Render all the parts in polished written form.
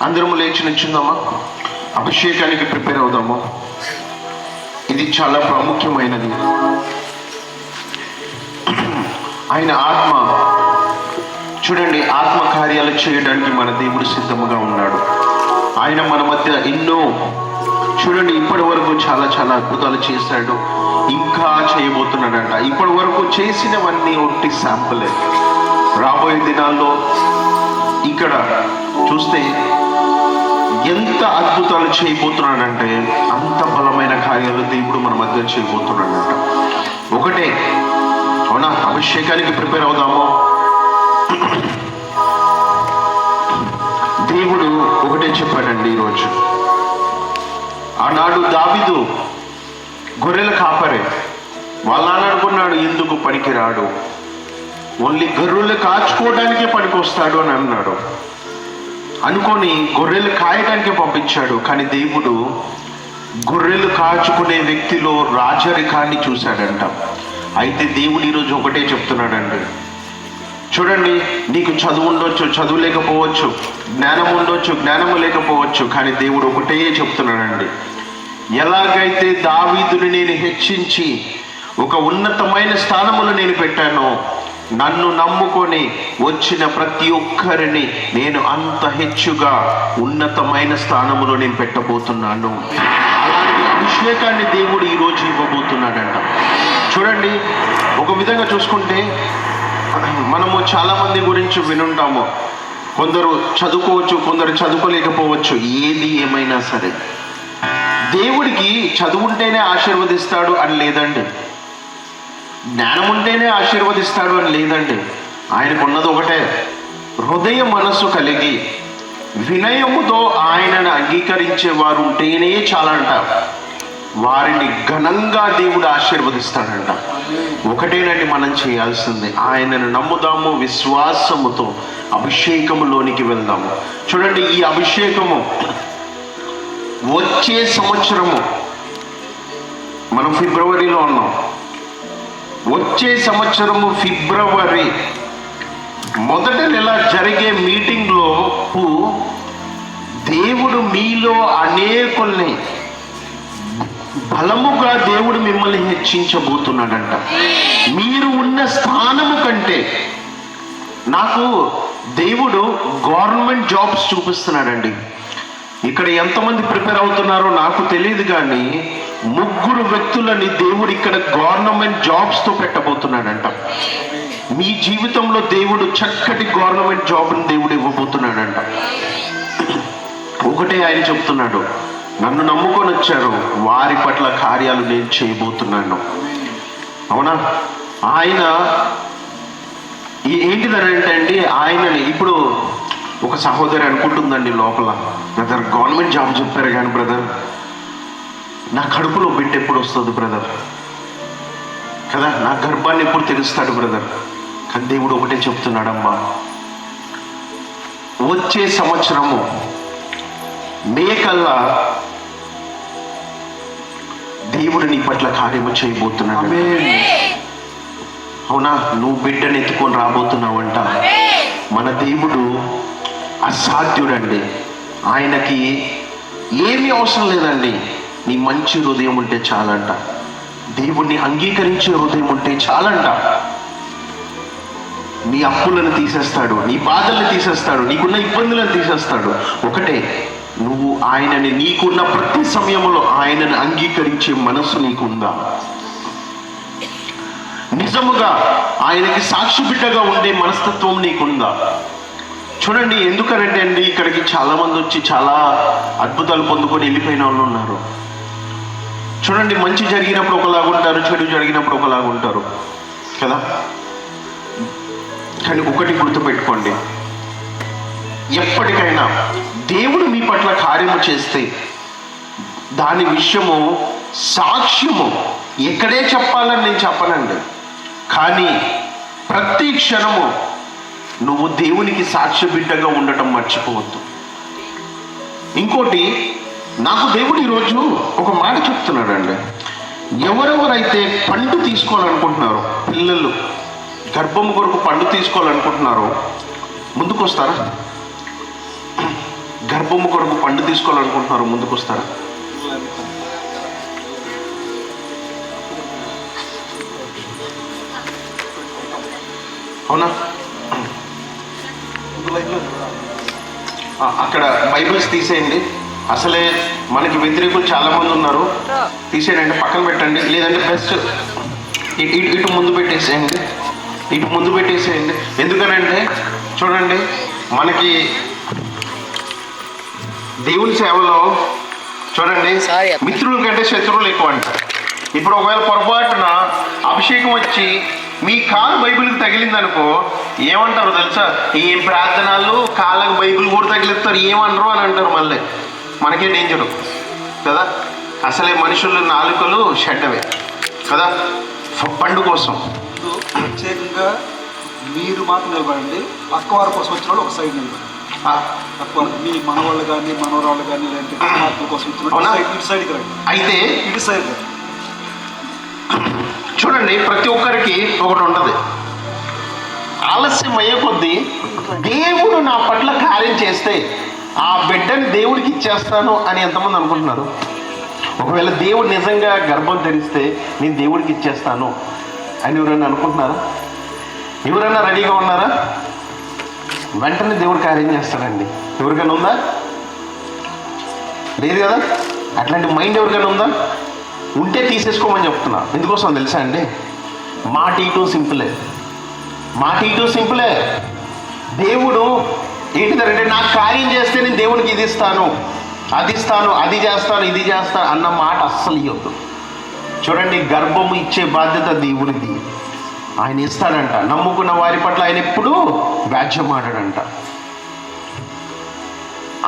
అందరము లేచి నిల్చుందామా? అభిషేకానికి ప్రిపేర్ అవుదాము. ఇది చాలా ప్రాముఖ్యమైనది. ఆయన ఆత్మ, చూడండి, ఆత్మ కార్యాలు చేయడానికి మన దేవుడు సిద్ధముగా ఉన్నాడు. ఆయన మన మధ్య ఎన్నో, చూడండి, ఇప్పటి వరకు చాలా చాలా అద్భుతాలు చేశాడు, ఇంకా చేయబోతున్నాడంట. ఇప్పటి వరకు చేసినవన్నీ ఒట్టి శాంపులే. రాబోయే దినాల్లో ఇక్కడ చూస్తే ఎంత అద్భుతాలు చేయబోతున్నాడంటే అంత బలమైన కార్యాలు దేవుడు మన మధ్య చేయబోతున్నాడంట. ఒకటే, అవునా? అభిషేకానికి ప్రిపేర్ అవుదాము. దేవుడు ఒకటే చెప్పాడండి ఈరోజు. ఆనాడు దావీదు గొర్రెల కాపరే. వాళ్ళ నాన్న అనుకున్నాడు ఎందుకు పనికిరాడు, ఓన్లీ గొర్రెలు కాచుకోవడానికే పనికొస్తాడు అని అన్నాడు. అనుకొని గొర్రెలు కాయడానికే పంపించాడు. కానీ దేవుడు గొర్రెలు కాచుకునే వ్యక్తిలో రాజరికాన్ని చూశాడంట. అయితే దేవుడు ఈరోజు ఒకటే చెప్తున్నాడండి. చూడండి, నీకు చదువు ఉండొచ్చు, చదువు లేకపోవచ్చు, జ్ఞానం ఉండొచ్చు, జ్ఞానము లేకపోవచ్చు, కానీ దేవుడు ఒకటే చెప్తున్నాడండి. ఎలాగైతే దావీదుని నేను హెచ్చించి ఒక ఉన్నతమైన స్థానములు నేను పెట్టానో, నన్ను నమ్ముకొని వచ్చిన ప్రతి ఒక్కరిని నేను అంత హెచ్చుగా ఉన్నతమైన స్థానములో నేను పెట్టబోతున్నాను. అలాంటి అభిషేకాన్ని దేవుడు ఈరోజు ఇవ్వబోతున్నాడంట. చూడండి, ఒక విధంగా చూసుకుంటే మనము చాలామంది గురించి వినుంటాము. కొందరు చదువుకోవచ్చు, కొందరు చదువుకోలేకపోవచ్చు. ఏది ఏమైనా సరే దేవుడికి చదువుంటేనే ఆశీర్వదిస్తాడు అని లేదండి, జ్ఞానం ఉంటేనే ఆశీర్వదిస్తాడు అని లేదండి. ఆయనకున్నది ఒకటే, హృదయ మనస్సు కలిగి వినయముతో ఆయనను అంగీకరించే వారు ఉంటేనే చాలంట. వారిని ఘనంగా దేవుడు ఆశీర్వదిస్తాడంట. ఒకటేనండి మనం చేయాల్సింది, ఆయనను నమ్ముదాము, విశ్వాసముతో అభిషేకములోనికి వెళ్దాము. చూడండి, ఈ అభిషేకము వచ్చే సంవత్సరము, మనం ఫిబ్రవరిలో ఉన్నాం, వచ్చే సంవత్సరము ఫిబ్రవరి మొదటి నెల జరిగే మీటింగ్లో దేవుడు మీలో అనేకుల్ని బలముగా దేవుడు మిమ్మల్ని హెచ్చించబోతున్నాడంట. మీరు ఉన్న స్థానము కంటే నాకు దేవుడు గవర్నమెంట్ జాబ్స్ చూపిస్తున్నాడండి. ఇక్కడ ఎంతమంది ప్రిపేర్ అవుతున్నారో నాకు తెలియదు, కానీ 3 వ్యక్తులని దేవుడు ఇక్కడ గవర్నమెంట్ జాబ్స్తో పెట్టబోతున్నాడంట. మీ జీవితంలో దేవుడు చక్కటి గవర్నమెంట్ జాబ్ని దేవుడు ఇవ్వబోతున్నాడంట. ఒకటే ఆయన చెప్తున్నాడు, నన్ను నమ్ముకొని వచ్చారు, వారి పట్ల కార్యాలు నేను చేయబోతున్నాను. అవునా? ఆయన ఏంటిదనంటే అండి, ఆయనని ఇప్పుడు ఒక సహోదరి అనుకుంటుందండి లోపల, బ్రదర్ గవర్నమెంట్ జాబ్ చెప్పారు కానీ బ్రదర్ నా కడుపులో బిడ్డ ఎప్పుడు వస్తుంది బ్రదర్, కదా, నా గర్భాన్ని ఎప్పుడు తెలుస్తాడు బ్రదర్. కానీ దేవుడు ఒకటే చెప్తున్నాడమ్మా, వచ్చే సంవత్సరము మే కల్లా దేవుడు నీ పట్ల కార్యము చేయబోతున్నాడు. అవునా? నువ్వు బిడ్డను ఎత్తుకొని రాబోతున్నావంట. మన దేవుడు అసాధ్యుడండి. ఆయనకి ఏమీ అవసరం లేదండి, నీ మంచి హృదయం ఉంటే చాలంట. దేవుణ్ణి అంగీకరించే హృదయం ఉంటే చాలంట. నీ అప్పులను తీసేస్తాడు, నీ బాధలను తీసేస్తాడు, నీకున్న ఇబ్బందులను తీసేస్తాడు. ఒకటే, నువ్వు ఆయనని నీకున్న ప్రతి సమయంలో ఆయనను అంగీకరించే మనస్సు నీకుందా? నిజముగా ఆయనకి సాక్షి బిడ్డగా ఉండే మనస్తత్వం నీకుందా? చూడండి, ఎందుకంటే అండి ఇక్కడికి చాలా మంది వచ్చి చాలా అద్భుతాలు పొందుకొని వెళ్ళిపోయిన వాళ్ళు ఉన్నారు. చూడండి, మంచి జరిగినప్పుడు ఒకలాగుంటారు, చెడు జరిగినప్పుడు ఒకలాగుంటారు కదా. కానీ ఒకటి గుర్తుపెట్టుకోండి, ఎప్పటికైనా దేవుడు మీ పట్ల కార్యము చేస్తే దాని విషయము సాక్ష్యము ఎక్కడే చెప్పాలని నేను చెప్పనండి, కానీ ప్రతి క్షణము నువ్వు దేవునికి సాక్ష్య బిడ్డగా ఉండటం మర్చిపోవద్దు. ఇంకోటి, నాకు దేవుడు ఈరోజు ఒక మాట చెప్తున్నాడండి. ఎవరెవరైతే పండు తీసుకోవాలనుకుంటున్నారో, పిల్లలు గర్భం కొరకు పండు తీసుకోవాలనుకుంటున్నారో ముందుకు వస్తారా? గర్భము కొరకు పండు తీసుకోవాలనుకుంటున్నారు, ముందుకు వస్తారా? అవునా? అక్కడ బైబిల్స్ తీసేయండి. అసలే మనకి వ్యతిరేకులు చాలా మంది ఉన్నారు, తీసేయండి, పక్కన పెట్టండి. లేదంటే బెస్ట్ ఇటు ముందు పెట్టేసేయండి, ఇటు ముందు పెట్టేసేయండి. ఎందుకనంటే చూడండి, మనకి దేవుని సేవలో చూడండి, మిత్రుల కంటే శత్రువులు ఎక్కువ అంటారు. ఇప్పుడు ఒకవేళ పొరపాటున అభిషేకం వచ్చి మీ కాలు బైబిల్కి తగిలిందనుకో ఏమంటారు తెలుసా? ఏం ప్రార్థనలు, కాళ్ళకు బైబిల్ కూడా తగిలిస్తారు, ఏమనరు అని అంటారు. మళ్ళీ మనకే డేంజరు కదా. అసలే మనుషులు నాలుకలు షడ్డవే కదా, పండు కోసం. ప్రత్యేకంగా మీరు మాత్రం నిలబడండి, పక్క వారి కోసం వచ్చిన వాళ్ళు ఒక సైడ్ నిలబడండి. పక్క మీ మనవాళ్ళు కానీ మనవరాళ్ళు కానీ లేదంటే మార్పుల కోసం వచ్చిన ఇటు సైడ్కి రండి. అయితే ఇటు సైడ్ చూడండి, ప్రతి ఒక్కరికి ఒకటి ఉంటుంది. ఆలస్యం అయ్యే కొద్దీ దేవుడు నా పట్ల కార్యం చేస్తే ఆ బిడ్డని దేవుడికి ఇచ్చేస్తాను అని ఎంతమంది అనుకుంటున్నారు? ఒకవేళ దేవుడు నిజంగా గర్భం తెరిస్తే నేను దేవుడికి ఇచ్చేస్తాను అని ఎవరైనా అనుకుంటున్నారా? ఎవరైనా రెడీగా ఉన్నారా? వెంటనే దేవుడు కార్యం చేస్తాడండి. ఎవరికైనా ఉందా? లేదు కదా. అట్లాంటి మైండ్ ఎవరికైనా ఉందా? ఉంటే తీసేసుకోమని చెప్తున్నా. ఎందుకోసం తెలుసా అండి? మాట ఇటు సింపులే, మాట ఇటు సింపులే. దేవుడు ఏంటిదంటే నాకు కార్యం చేస్తే నేను దేవునికి ఇది ఇస్తాను, అది ఇస్తాను, అది చేస్తాను, ఇది చేస్తాను అన్న మాట అస్సలు ఇవ్వద్దు. చూడండి, గర్భము ఇచ్చే బాధ్యత దేవుడిది. ఆయన ఇస్తాడంట. నమ్ముకున్న వారి పట్ల ఆయన ఎప్పుడూ వ్యాజ్యమాడాడంట.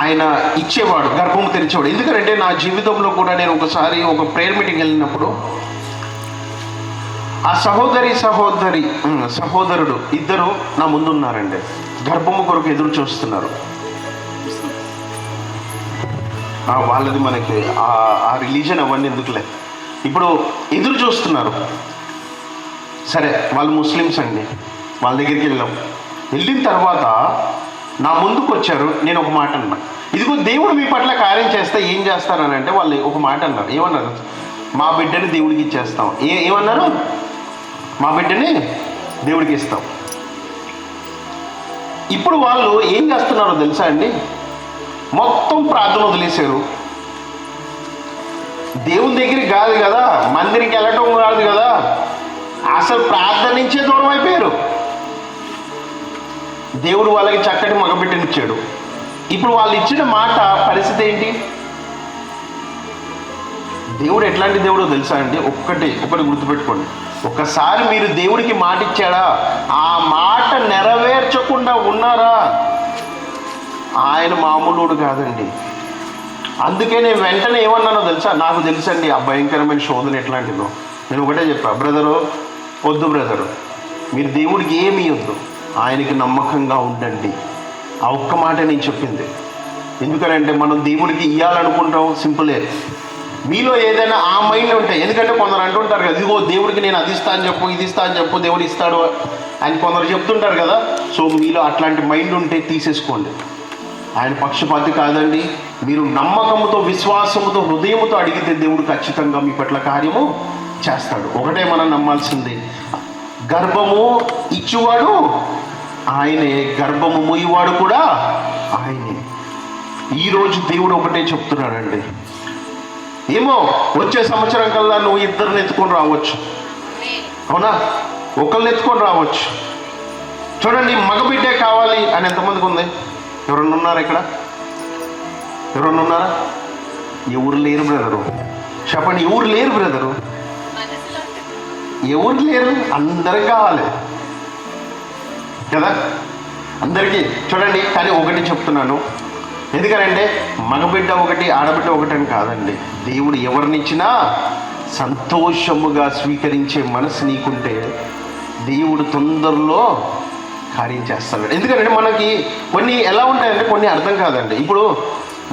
ఆయన ఇచ్చేవాడు, గర్భము తెరిచేవాడు. ఎందుకంటే నా జీవితంలో కూడా నేను ఒకసారి ఒక ప్రేయర్ మీటింగ్ వెళ్ళినప్పుడు ఆ సహోదరుడు ఇద్దరు నా ముందు ఉన్నారండి. గర్భము కొరకు ఎదురు చూస్తున్నారు. వాళ్ళది మనకి ఆ రిలీజన్ అవన్నీ ఎందుకులే, ఇప్పుడు ఎదురు చూస్తున్నారు. సరే, వాళ్ళు ముస్లిమ్స్ అండి. వాళ్ళ దగ్గరికి వెళ్ళిన తర్వాత నా ముందుకు వచ్చారు. నేను ఒక మాట అన్నా, ఇదిగో దేవుడు మీ పట్ల కార్యం చేస్తే ఏం చేస్తారని అంటే వాళ్ళు ఒక మాట అన్నారు. ఏమన్నారు? మా బిడ్డని దేవుడికి ఇచ్చేస్తాం. ఏమన్నారు? మా బిడ్డని దేవుడికి ఇస్తాం. ఇప్పుడు వాళ్ళు ఏం చేస్తున్నారో తెలుసా అండి? మొత్తం ప్రార్థన వదిలేశారు. దేవుని దగ్గరికి కాదు కదా, మందిరికి వెళ్ళటం కాదు కదా, అసలు ప్రార్థన నుంచే దూరం అయిపోయారు. దేవుడు వాళ్ళకి చక్కటి మగబిడ్డనిచ్చాడు. ఇప్పుడు వాళ్ళు ఇచ్చిన మాట పరిస్థితి ఏంటి? దేవుడు ఎట్లాంటి దేవుడో తెలుసా అండి? ఒకటి గుర్తుపెట్టుకోండి. ఒకసారి మీరు దేవుడికి మాట ఇచ్చాడా, ఆ మాట నెరవేర్చకుండా ఉన్నారా, ఆయన మామూలుడు కాదండి. అందుకే నేను వెంటనే ఏమన్నానో తెలుసా? నాకు తెలుసండి ఆ భయంకరమైన శోధన ఎట్లాంటిదో. నేను ఒకటే చెప్పా, బ్రదరు వద్దు బ్రదరు, మీరు దేవుడికి ఏమీ వద్దు, ఆయనకి నమ్మకంగా ఉండండి. ఆ ఒక్క మాట నేను చెప్పింది. ఎందుకనంటే మనం దేవుడికి ఇవ్వాలనుకుంటాం, సింపులే. మీలో ఏదైనా ఆ మైండ్ ఉంటాయి. ఎందుకంటే కొందరు అంటుంటారు కదా, ఇదిగో దేవుడికి నేను అది ఇస్తా అని చెప్పు, ఇది ఇస్తా అని చెప్పు, దేవుడు ఇస్తాడు అని కొందరు చెప్తుంటారు కదా. సో మీలో అట్లాంటి మైండ్ ఉంటే తీసేసుకోండి. ఆయన పక్షపాతి కాదండి. మీరు నమ్మకంతో, విశ్వాసముతో, హృదయముతో అడిగితే దేవుడు ఖచ్చితంగా మీ పట్ల కార్యము చేస్తాడు. ఒకటే మనం నమ్మాల్సింది, గర్భము ఇచ్చువాడు ఆయనే, గర్భము మూయవాడు కూడా ఆయనే. ఈరోజు దేవుడు ఒకటే చెప్తున్నాడండి, ఏమో వచ్చే సంవత్సరం కల్లా నువ్వు ఇద్దరిని ఎత్తుకొని రావచ్చు, అవునా, ఒకళ్ళని ఎత్తుకొని రావచ్చు. చూడండి, మగబిడ్డే కావాలి అని ఎంతమందికి ఉంది? ఎవరన్నా ఉన్నారా ఇక్కడ? ఎవరన్నా ఉన్నారా? ఎవరు లేరు బ్రదరు. చెప్పండి, ఎవరు లేరు బ్రదరు? ఎవరు లేరు? అందరికి కావాలి కదా, అందరికీ. చూడండి, కానీ ఒకటి చెప్తున్నాను, ఎందుకనంటే మగబిడ్డ ఒకటి, ఆడబిడ్డ ఒకటి అని కాదండి. దేవుడు ఎవరినిచ్చినా సంతోషముగా స్వీకరించే మనసు నీకుంటే దేవుడు తొందరలో కార్యం చేస్తాడు. ఎందుకంటే మనకి కొన్ని ఎలా ఉంటాయంటే కొన్ని అర్థం కాదండి. ఇప్పుడు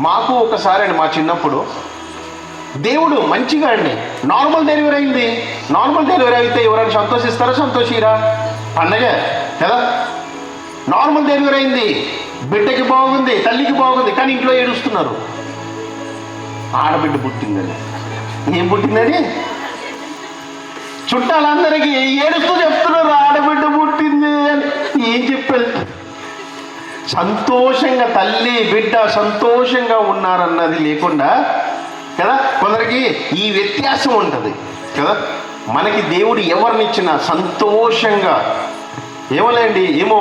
మాకు ఒకసారి అండి, మా చిన్నప్పుడు దేవుడు మంచిగా అండి నార్మల్ డెలివరీ అయింది. నార్మల్ డెలివరీ అయితే ఎవరైనా సంతోషిస్తారా? సంతోషిరా? పండగే కదా. నార్మల్ డెలివరీ అయింది, బిడ్డకి బాగుంది, తల్లికి బాగుంది, కానీ ఇంట్లో ఏడుస్తున్నారు. ఆడబిడ్డ పుట్టిందని. ఏం పుట్టిందని చుట్టాలందరికీ ఏడుస్తూ చెప్తున్నారు, ఆడబిడ్డ పుట్టింది అని. ఏం చెప్పారు? సంతోషంగా తల్లి బిడ్డ సంతోషంగా ఉన్నారన్నది లేకుండా కదా, కొందరికి ఈ వ్యత్యాసం ఉంటుంది కదా. మనకి దేవుడు ఎవరినిచ్చినా సంతోషంగా ఏమోలేండి. ఏమో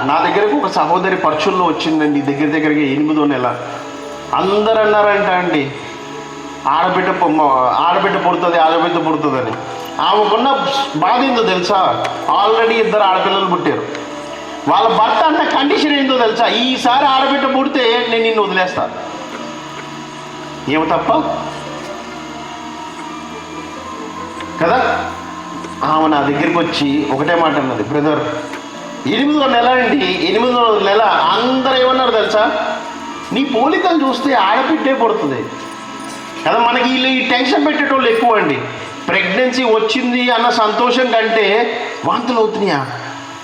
నా దగ్గరకు ఒక సహోదరి పరచుల్లో వచ్చిందండి, దగ్గరగా 8వ నెల. అందరు అన్నారంట అండి, ఆడబిడ్డ పుడుతుందని. ఆమెకున్న బాధ ఏందో తెలుసా? ఆల్రెడీ 2 ఆడపిల్లలు పుట్టారు. వాళ్ళ భర్త అన్న కండిషన్ ఏందో తెలుసా? ఈసారి ఆడబిడ్డ పుడితే నేను నిన్ను వదిలేస్తా. ఏమి తప్ప కదా. ఆమె నా దగ్గరికి వచ్చి ఒకటే మాట అన్నది, బ్రదర్ 8వ నెల అండి, 8వ నెల. అందరూ ఏమన్నారు తెలుసా? నీ పోలికలు చూస్తే ఆడబిడ్డే పుడుతుంది కదా. మనకి వీళ్ళు ఈ టెన్షన్ పెట్టేటోళ్ళు ఎక్కువ అండి. ప్రెగ్నెన్సీ వచ్చింది అన్న సంతోషం కంటే వాంతులు అవుతున్నాయా,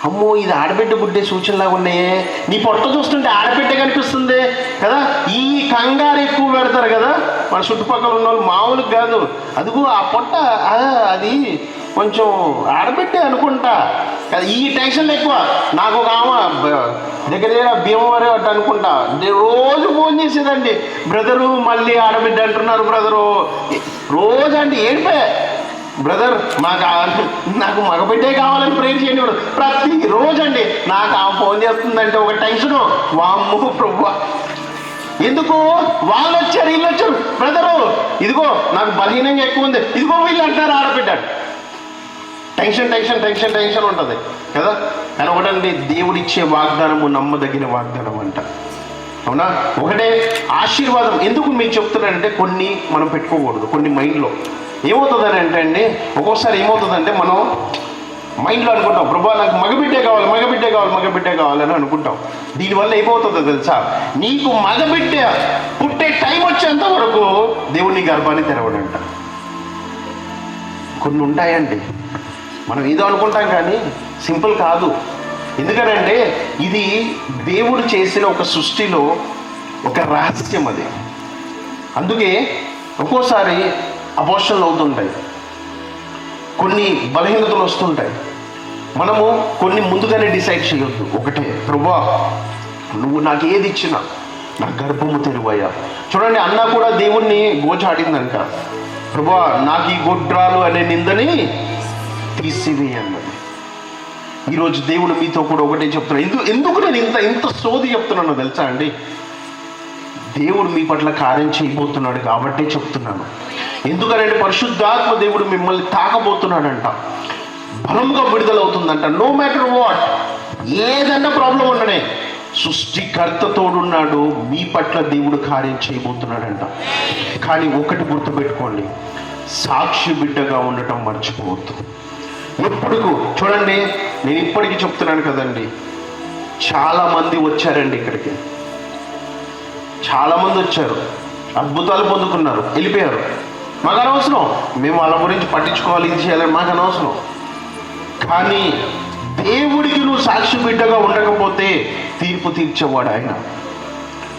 అమ్మో ఇది ఆడబిడ్డ పుట్టే సూచనలాగా ఉన్నాయే, నీ పొట్ట చూస్తుంటే ఆడబిడ్డ కనిపిస్తుంది కదా. ఈ కంగారు ఎక్కువ పెడతారు కదా మన చుట్టుపక్కల ఉన్న వాళ్ళు. మామూలుగా కాదు, అదిగో ఆ పొట్ట అది కొంచెం ఆడబిడ్డే అనుకుంటా కదా. ఈ టెన్షన్లు ఎక్కువ. నాకు ఒక ఆమె దగ్గర భీమవరం అట్ట అనుకుంటా, రోజు ఫోన్ చేసేదండి, బ్రదరు మళ్ళీ ఆడబిడ్డ అంటున్నారు బ్రదరు. రోజు అంటే ఏడిపే, బ్రదర్ నాకు మగబిడ్డే కావాలని ప్రేర్ చేయండి. ప్రతిరోజు అండి నాకు ఆమె ఫోన్ చేస్తుందంటే ఒక టెన్షను, వామ్మో ప్రభు ఎందుకు వాళ్ళు వచ్చారు వీళ్ళు వచ్చారు, బ్రదరు ఇదిగో నాకు బలహీనంగా ఎక్కువ ఉంది, ఇదిగో వీళ్ళు అంటారు ఆడబిడ్డ. టెన్షన్ ఉంటుంది కదా. కానీ ఒకటండి, దేవుడిచ్చే వాగ్దానము నమ్మదగిన వాగ్దానం అంట. అవునా? ఒకటే ఆశీర్వాదం. ఎందుకు మీకు చెప్తున్నానంటే కొన్ని మనం పెట్టుకోకూడదు. కొన్ని మైండ్లో ఏమవుతుందని అంటే అండి, ఒక్కోసారి ఏమవుతుందంటే మనం మైండ్లో అనుకుంటాం, ప్రభా నాకు మగబిడ్డే కావాలని అనుకుంటాం. దీనివల్ల ఏమవుతుందో తెలుసా? నీకు మగబిడ్డ పుట్టే టైం వచ్చేంత వరకు దేవుడు నీ గర్భాన్ని తెరవడంట. కొన్ని ఉంటాయండి, మనం ఏదో అనుకుంటాం కానీ సింపుల్ కాదు. ఎందుకనంటే ఇది దేవుడు చేసిన ఒక సృష్టిలో ఒక రహస్యం అది. అందుకే ఒక్కోసారి అబోర్షన్లు అవుతుంటాయి, కొన్ని బలహీనతలు వస్తుంటాయి. మనము కొన్ని ముందుగానే డిసైడ్ చేయొద్దు. ఒకటే, ప్రభువా నువ్వు నాకు ఏది ఇచ్చినా నా గర్భము తెరువయ్యా. చూడండి, అన్న కూడా దేవుణ్ణి గోచాడిందంట, ప్రభువా నాకు ఈ గొడ్రాలు అనే నిందని తీసివేయి అన్నది. ఈరోజు దేవుడు మీతో కూడా ఒకటే చెప్తున్నాడు. ఎందుకు నేను ఇంత సోది చెప్తున్నానో తెలుసా అండి? దేవుడు మీ పట్ల కార్యం చేయబోతున్నాడు కాబట్టే చెప్తున్నాను. ఎందుకనంటే పరిశుద్ధాత్మ దేవుడు మిమ్మల్ని తాకబోతున్నాడంట, బలంగా విడుదలవుతుందంట. నో మ్యాటర్ వాట్, ఏదన్నా ప్రాబ్లం ఉండనే సృష్టికర్త తోడున్నాడు, మీ పట్ల దేవుడు కార్యం చేయబోతున్నాడంట. కానీ ఒకటి గుర్తుపెట్టుకోండి, సాక్షి బిడ్డగా ఉండటం మర్చిపోవద్దు. ఎప్పుడు చూడండి, నేను ఇప్పటికీ చెప్తున్నాను కదండి, చాలామంది వచ్చారండి ఇక్కడికి, చాలామంది వచ్చారు, అద్భుతాలు పొందుకున్నారు, వెళ్ళిపోయారు. మాకు అనవసరం, మేము వాళ్ళ గురించి పట్టించుకోవాలి, ఇది చేయాలని మాకు అనవసరం. కానీ దేవుడికి నువ్వు సాక్షి బిడ్డగా ఉండకపోతే తీర్పు తీర్చేవాడు ఆయన.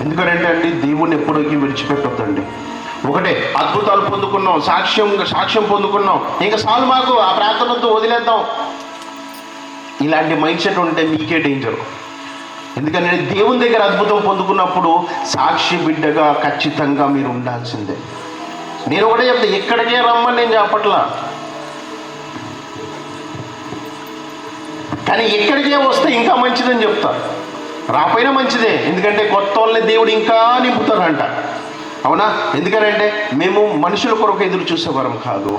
ఎందుకంటే అండి, దేవుడిని ఎప్పటికీ విడిచిపెట్టొద్దండి. ఒకటే, అద్భుతాలు పొందుకున్నాం, సాక్ష్యం పొందుకున్నాం, ఇంకా చాలు మాకు ఆ ప్రార్థనతో వదిలేద్దాం, ఇలాంటి మైండ్ సెట్ ఉంటే మీకే డేంజర్. ఎందుకంటే దేవుని దగ్గర అద్భుతం పొందుకున్నప్పుడు సాక్షి బిడ్డగా ఖచ్చితంగా మీరు ఉండాల్సిందే. నేను ఒకటే చెప్తా, ఎక్కడికే రమ్మని నేను చెప్పట్లా, కానీ ఎక్కడికే వస్తే ఇంకా మంచిదని చెప్తా. రాపోయినా మంచిదే, ఎందుకంటే కొత్త వాళ్ళని దేవుడు ఇంకా నింపుతారంట. అవునా? ఎందుకనంటే మేము మనుషుల కొరకు ఎదురు చూసేవారం కాదు.